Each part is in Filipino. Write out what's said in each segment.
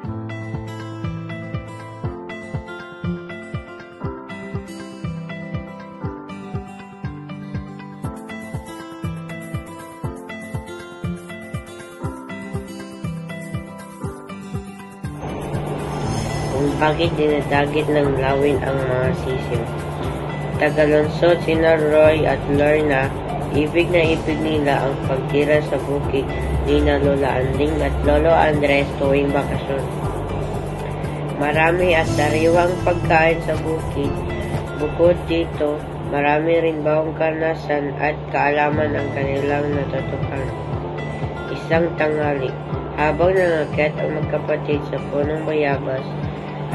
Kung bakit dinadagit ng lawin ang mga sisiw. Tagalunsod sina Roy at Lorna, ibig na ibig nila ang pagtira sa bukid ni na Lola Anding at Lolo Andres tuwing bakasyon. Marami at sariwang pagkain sa bukid. Bukod dito, marami rin bawang karnasan at kaalaman ang kanilang natutukan. Isang tanghali, habang nangakyat ang magkapatid sa punong bayabas,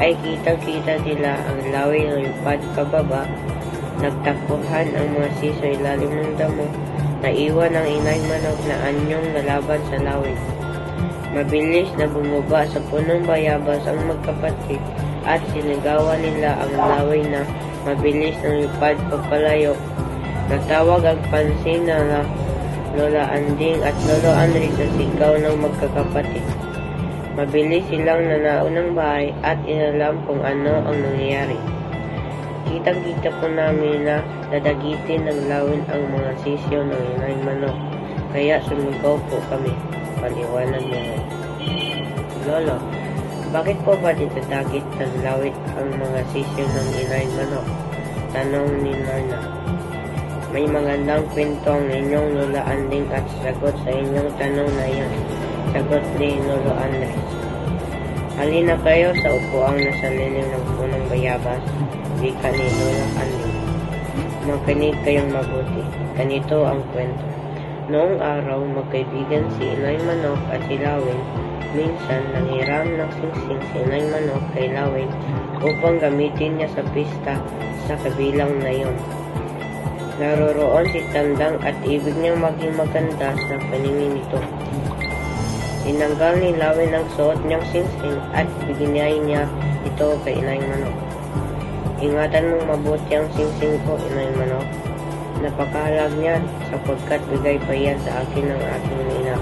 ay kitang-kita nila ang lawin na lipad pababa. Nagtakbuhan ang mga siso ilalim ng damo. Naiwan ang inay manok na anyong nalaban sa lawin. Mabilis na bumaba sa punong bayabas ang magkapatid at sinigawan nila ang lawin na mabilis ng lipad papalayo. Natawag ang pansin na Lola Anding at Lolo Andres sa sigaw ng magkakapatid. Mabilis silang nanao ng bahay at inalam kung ano ang nangyayari. Kitang-kita po namin na dadagitin ng lawin ang mga sisyo ng inay manok. Kaya sumigaw po kami. Paliwanag niya. Lolo, bakit po ba ditadagit ng lawin ang mga sisyo ng inay manok? Tanong ni Lorna. May magandang kwento ang inyong Lola Anding at sagot sa inyong tanong na iyon. Sagot ni Lolo Andres. Halina kayo sa upuang nasa lilim ng punong bayabas. Wika ni Lola Anding. Makinig kayong mabuti. Ganito ang kwento. Noong araw, magkaibigan si Inay Manok at si Lawin. Minsan, nanghiram ng singsing si Inay Manok kay Lawin upang gamitin niya sa pista sa kabilang na iyon. Naroroon si Tandang at ibig niyang maging maganda sa paningin nito. Tinanggal ni Lawin ang suot niyang singsing at binigay niya ito kay Inay Manok. Ingatan mong mabuti ang singsing ko, Inay Manok. Napakahalag niyan sapagkat bigay pa yan sa akin ng aking ina.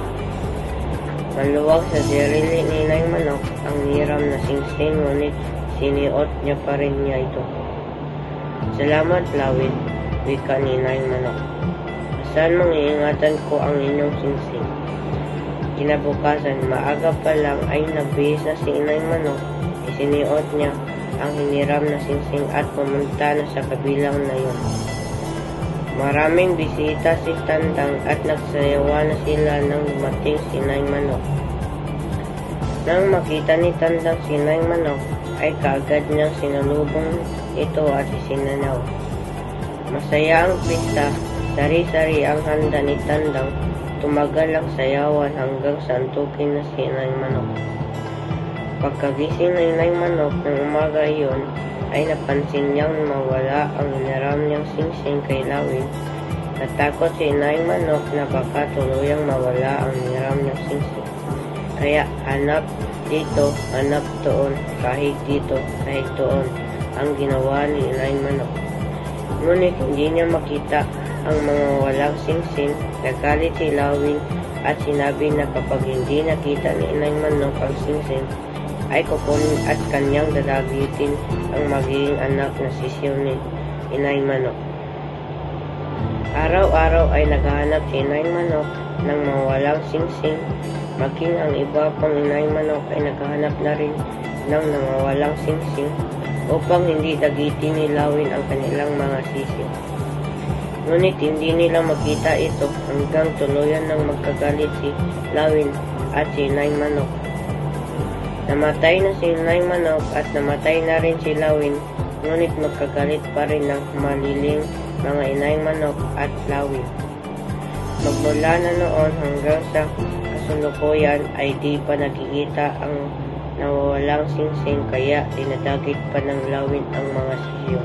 Maluwag sa sarili ni Inay Manok ang hiram na singsing, ngunit siniot niya pa rin niya ito. Salamat, Lawin, wika ni Inay Manok. Saan mong iingatan ko ang inyong singsing? Kinabukasan, maaga pa lang ay nagbihis na si Inay Manok. Isiniot niya ang hiniram na singsing at pumunta na sa kabilang na yun. Maraming bisita si Tandang at nagsayawa na sila nang dumating si Inay Manok. Nang makita ni Tandang si Inay Manok, ay kaagad niyang sinalubong ito at isinanaw. Masaya ang pista, sari-sari ang handa ni Tandang. Tumagal ang sayawan hanggang sa antukin na si Inay Manok. Pagkagising ng Inay Manok ng umaga iyon, ay napansin niyang mawala ang hiniram niyang singsing kay Lawin. Natakot si Inay Manok na baka tuluyang mawala ang hiniram niyang singsing. Kaya hanap dito, hanap doon, kahit dito, kahit doon, ang ginawa ni Inay Manok. Ngunit hindi niya makita ang mga walang singsing. Nagalit si Lawin at sinabi na kapag hindi nakita ni Inay Manok ang singsing, ay kukunin at kanyang dadagitin ang magiging anak na sisiw ni Inay Manok. Araw-araw ay naghahanap si Inay Manok ng mga walang singsing. Maging ang iba pang Inay Manok ay naghahanap na rin ng mga walang singsing upang hindi dagitin ni Lawin ang kanilang mga sisiw. Ngunit hindi nila makita ito hanggang tuluyan ng magkagalit si Lawin at si Inay Manok. Namatay na si Inay Manok at namatay na rin si Lawin, ngunit magkagalit pa rin ng maliling mga Inay Manok at Lawin. Magmula na noon hanggang sa kasulukuyan ay di pa nakikita ang nawawalang singsing, kaya dinadagit pa ng Lawin ang mga sisiw.